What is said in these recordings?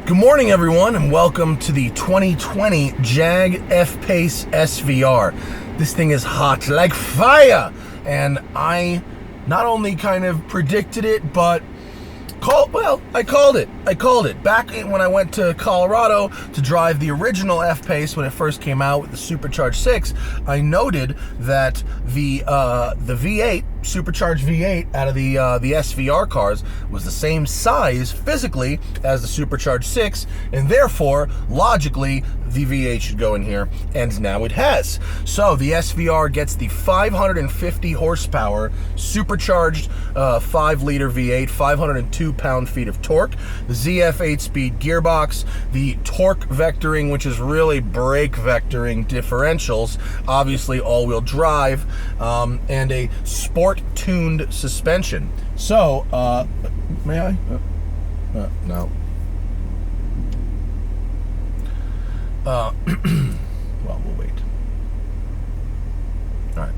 Good morning, everyone, and welcome to the 2020 Jag F-Pace SVR. This thing is hot like fire, and I not only kind of predicted it, but I called it. Back when I went to Colorado to drive the original F-Pace when it first came out with the Supercharged 6, I noted that the V8, Supercharged V8 out of the SVR cars was the same size physically as the Supercharged 6, and therefore, logically, the V8 should go in here, and now it has. So the SVR gets the 550 horsepower Supercharged 5-liter V8, 502 pound-feet of torque, the ZF 8-speed gearbox, the torque vectoring, which is really brake vectoring differentials, obviously all-wheel drive, and a sport-tuned suspension. So, may I? No. Well, we'll wait. All right.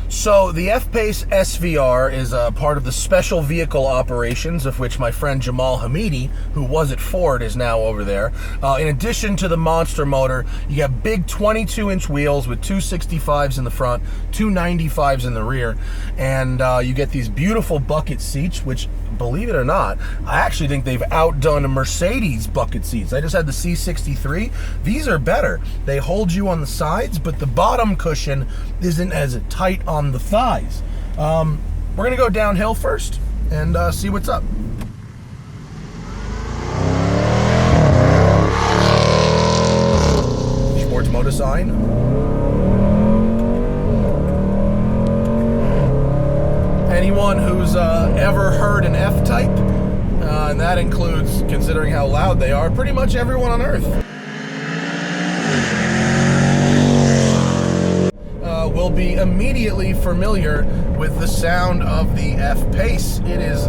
So the F-Pace SVR is a part of the special vehicle operations, of which my friend Jamal Hamidi, who was at Ford, is now over there. In addition to the monster motor, you got big 22-inch wheels with 265s in the front, 295s in the rear, and you get these beautiful bucket seats, which, believe it or not, I actually think they've outdone Mercedes bucket seats. I just had the C63. These are better. They hold you on the sides, but the bottom cushion isn't as tight on the thighs. We're gonna go downhill first and see what's up. Sports motor sign. Anyone who's ever heard an F-Type, and that includes, considering how loud they are, pretty much everyone on Earth, will be immediately familiar with the sound of the F-Pace. It is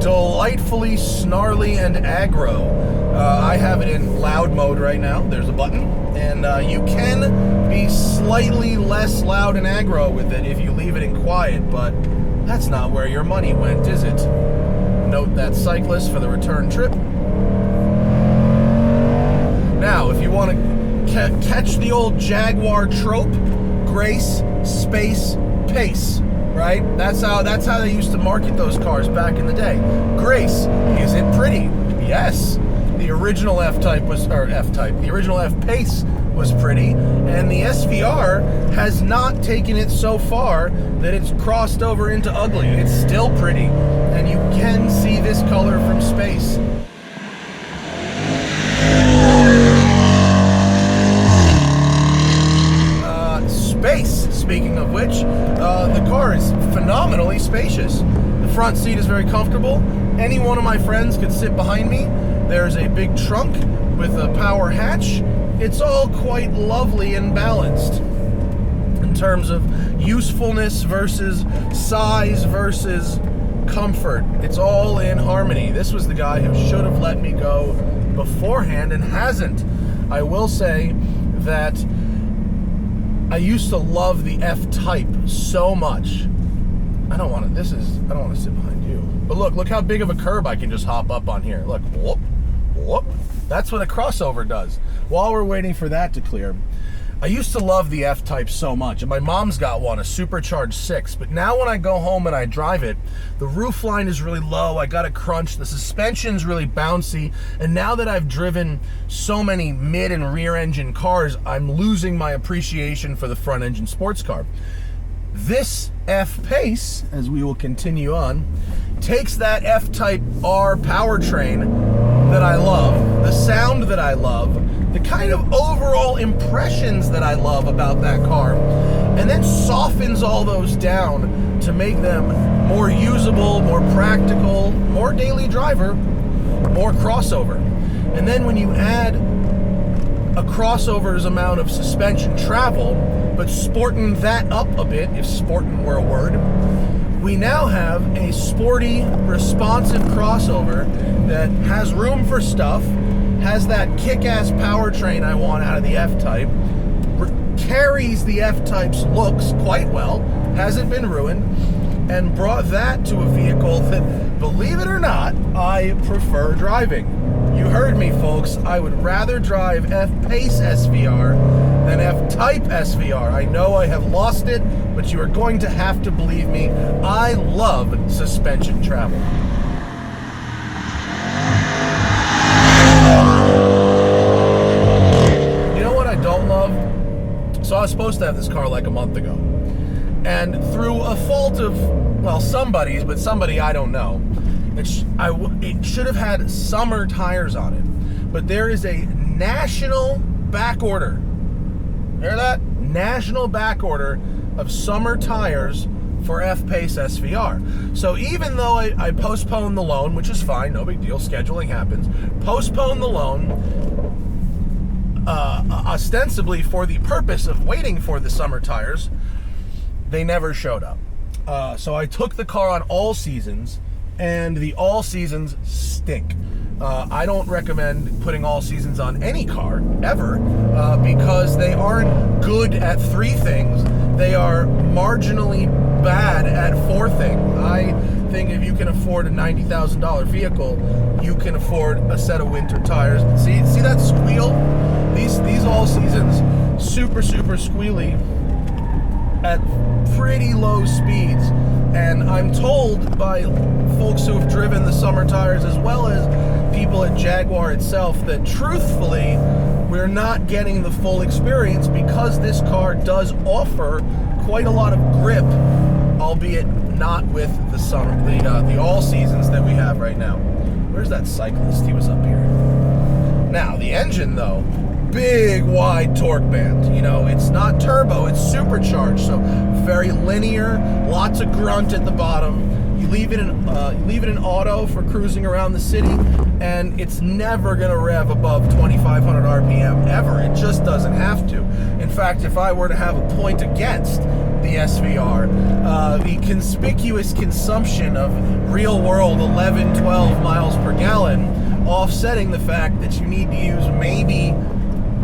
delightfully snarly and aggro. I have it in loud mode right now. There's a button, and you can be slightly less loud and aggro with it if you leave it in quiet, but that's not where your money went, is it? Note that cyclist for the return trip. Now, if you want to catch the old Jaguar trope, grace, space, pace, right? That's how they used to market those cars back in the day. Grace, is it pretty? Yes. The original F-Type the original F-Pace was pretty, and the SVR has not taken it so far that it's crossed over into ugly. It's still pretty, and you can see this color from space. Speaking of which, the car is phenomenally spacious. The front seat is very comfortable. Any one of my friends could sit behind me. There's a big trunk with a power hatch. It's all quite lovely and balanced in terms of usefulness versus size versus comfort. It's all in harmony. This was the guy who should have let me go beforehand and hasn't. I will say that I used to love the F-Type so much. I don't want to sit behind you. But look how big of a curb I can just hop up on here. Look, whoop, whoop. That's what a crossover does. While we're waiting for that to clear, I used to love the F-Type so much, and my mom's got one, a Supercharged 6, but now when I go home and I drive it, the roof line is really low, I got it crunched, the suspension's really bouncy, and now that I've driven so many mid and rear engine cars, I'm losing my appreciation for the front engine sports car. This F-Pace, as we will continue on, takes that F-Type R powertrain that I love, the sound that I love, the kind of overall impressions that I love about that car, and then softens all those down to make them more usable, more practical, more daily driver, more crossover. And then when you add a crossover's amount of suspension travel, but sporting that up a bit, if sporting were a word, we now have a sporty, responsive crossover that has room for stuff, has that kick-ass powertrain I want out of the F-Type, carries the F-Type's looks quite well, hasn't been ruined, and brought that to a vehicle that, believe it or not, I prefer driving. heard me, folks. I would rather drive F-Pace SVR than F-Type SVR. I know I have lost it, but you are going to have to believe me. I love suspension travel. You know what I don't love? So I was supposed to have this car like a month ago. And through a fault of, well, somebody's, but somebody I don't know, it should have had summer tires on it. But there is a national back order. Hear that? National back order of summer tires for F-Pace SVR. So even though I postponed the loan, which is fine, no big deal, scheduling happens, postponed the loan ostensibly for the purpose of waiting for the summer tires, they never showed up. So I took the car on all seasons, and the all seasons stink. I don't recommend putting all seasons on any car, ever, because they aren't good at 3 things. They are marginally bad at 4 things. I think if you can afford a $90,000 vehicle, you can afford a set of winter tires. See that squeal? These all seasons, super squealy at pretty low speeds. And I'm told by folks who have driven the summer tires, as well as people at Jaguar itself, that truthfully, we're not getting the full experience because this car does offer quite a lot of grip, albeit not with the summer, the all seasons that we have right now. Where's that cyclist? He was up here. Now, the engine, though, big wide torque band. You know, it's not turbo, it's supercharged, so very linear, lots of grunt at the bottom. You leave it in auto for cruising around the city, and it's never gonna rev above 2,500 RPM ever. It just doesn't have to. In fact, if I were to have a point against the SVR, the conspicuous consumption of real-world 11-12 miles per gallon, offsetting the fact that you need to use maybe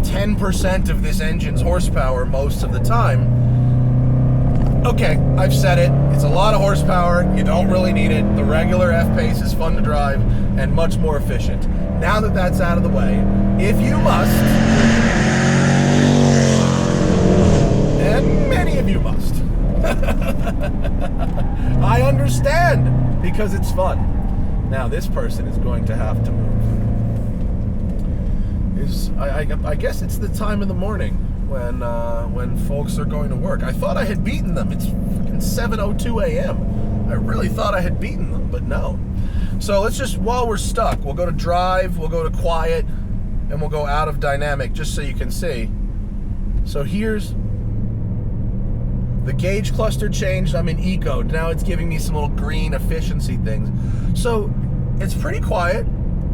10% of this engine's horsepower most of the time. Okay, I've said it. It's a lot of horsepower. You don't really need it. The regular F-Pace is fun to drive and much more efficient. Now that that's out of the way, if you must, and many of you must, I understand, because it's fun. Now this person is going to have to move. I guess it's the time of the morning when folks are going to work. I thought I had beaten them. It's fucking 7:02 a.m. I really thought I had beaten them, but no. So let's just, while we're stuck, we'll go to drive, we'll go to quiet, and we'll go out of dynamic just so you can see. So here's the gauge cluster changed. I'm in eco. Now it's giving me some little green efficiency things. So it's pretty quiet.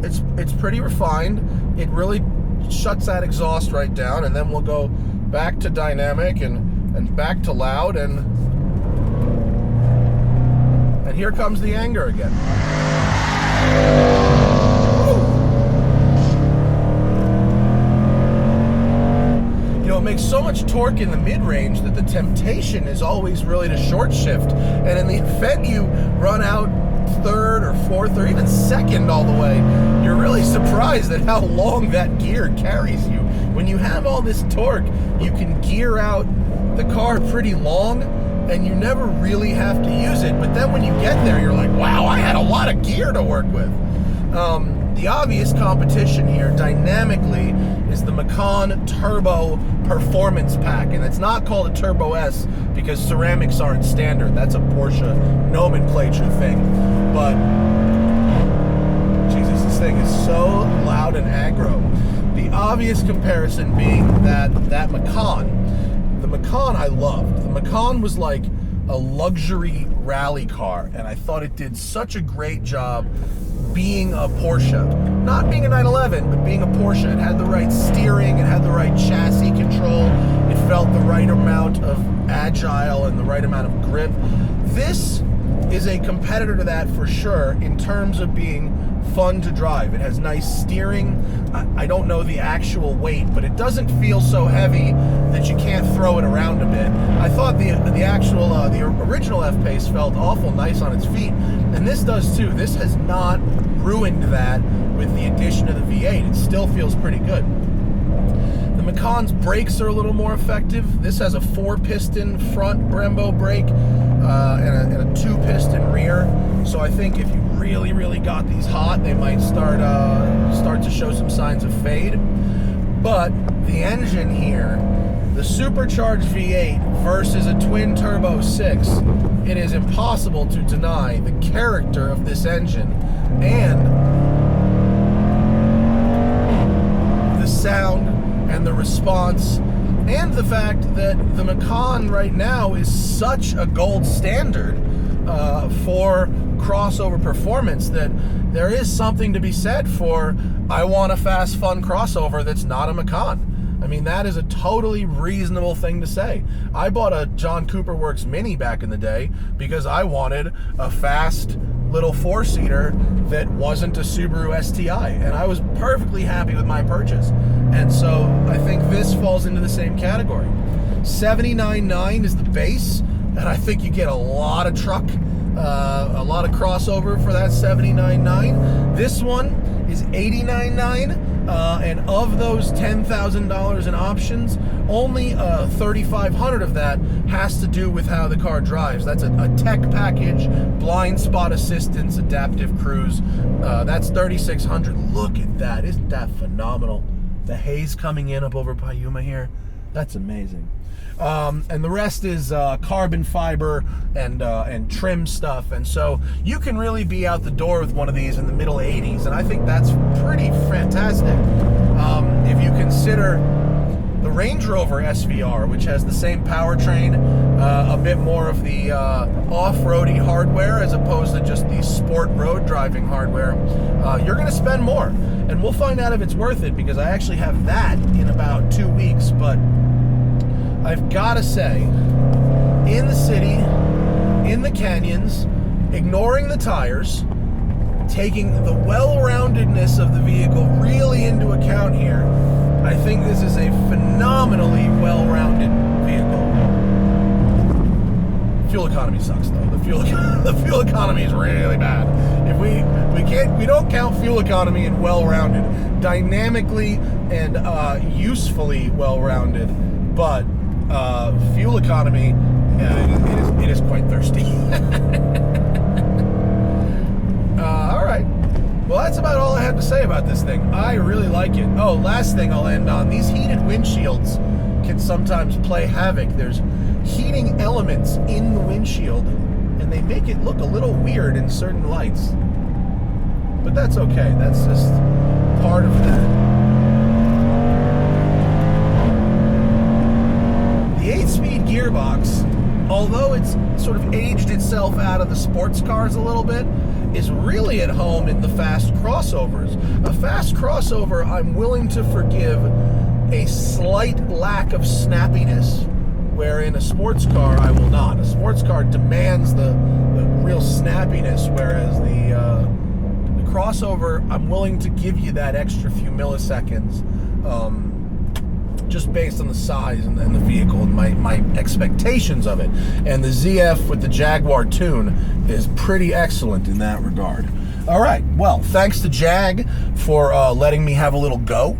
It's pretty refined. It really shuts that exhaust right down, and then we'll go back to dynamic and back to loud, and here comes the anger again. You know, it makes so much torque in the mid-range that the temptation is always really to short shift, and in the event you run out third or fourth or even second all the way, you're really surprised at how long that gear carries you. When you have all this torque, you can gear out the car pretty long and you never really have to use it. But then when you get there, you're like, wow, I had a lot of gear to work with. The obvious competition here dynamically is the Macan Turbo Performance Pack, and it's not called a Turbo S because ceramics aren't standard. That's a Porsche nomenclature thing. But Jesus, this thing is so loud and aggro. The obvious comparison being that Macan. The Macan I loved. The Macan was like a luxury rally car, and I thought it did such a great job being a Porsche. Not being a 911, but being a Porsche. It had the right steering, it had the right chassis control, it felt the right amount of agile and the right amount of grip. This is a competitor to that for sure in terms of being fun to drive. It has nice steering. I don't know the actual weight, but it doesn't feel so heavy that you can't throw it around a bit. I thought the original F-Pace felt awful nice on its feet, and this does too. This has not ruined that with the addition of the V8, it still feels pretty good. The Macan's brakes are a little more effective. This has a 4-piston front Brembo brake and a 2-piston rear. So I think if you really, really got these hot, they might start to show some signs of fade. But the engine here, the supercharged V8 versus a twin-turbo 6, it is impossible to deny the character of this engine and the sound and the response and the fact that the Macan right now is such a gold standard for crossover performance that there is something to be said for, I want a fast, fun crossover that's not a Macan. I mean, that is a totally reasonable thing to say. I bought a John Cooper Works Mini back in the day because I wanted a fast little 4-seater that wasn't a Subaru STI, and I was perfectly happy with my purchase. And so I think this falls into the same category. $79,900 is the base, and I think you get a lot of truck, a lot of crossover for that $79,900. This one is $89,900. And of those $10,000 in options, only $3,500 of that has to do with how the car drives. That's a tech package, blind spot assistance, adaptive cruise. That's $3,600. Look at that. Isn't that phenomenal? The haze coming in up over Payuma here. That's amazing. And the rest is carbon fiber and trim stuff, and so you can really be out the door with one of these in the middle 80s, and I think that's pretty fantastic. If you consider the Range Rover SVR, which has the same powertrain, a bit more of the off-roady hardware as opposed to just the sport road driving hardware, you're going to spend more, and we'll find out if it's worth it, because I actually have that in about 2 weeks. But I've got to say, in the city, in the canyons, ignoring the tires, taking the well-roundedness of the vehicle really into account here, I think this is a phenomenally well-rounded vehicle. Fuel economy sucks, though. The fuel economy is really bad. If we don't count fuel economy in well-rounded, dynamically and usefully well-rounded, but fuel economy, it is quite thirsty. All right. Well, that's about all I have to say about this thing. I really like it. Oh, last thing I'll end on. These heated windshields can sometimes play havoc. There's heating elements in the windshield, and they make it look a little weird in certain lights. But that's okay. That's just part of that. The 8-speed gearbox, although it's sort of aged itself out of the sports cars a little bit, is really at home in the fast crossovers. A fast crossover, I'm willing to forgive a slight lack of snappiness, where in a sports car, I will not. A sports car demands the real snappiness, whereas the crossover, I'm willing to give you that extra few milliseconds, just based on the size and the vehicle and my expectations of it. And the ZF with the Jaguar tune is pretty excellent in that regard. All right, well, thanks to Jag for letting me have a little go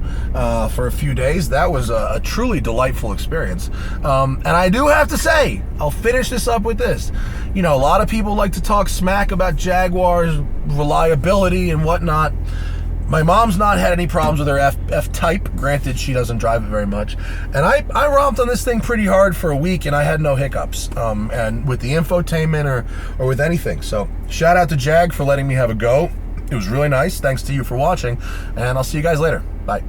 for a few days. That was a truly delightful experience. And I do have to say, I'll finish this up with this. You know, a lot of people like to talk smack about Jaguar's reliability and whatnot. My mom's not had any problems with her F-Type. Granted, she doesn't drive it very much. And I romped on this thing pretty hard for a week, and I had no hiccups. And with the infotainment or with anything. So shout out to Jag for letting me have a go. It was really nice. Thanks to you for watching. And I'll see you guys later. Bye.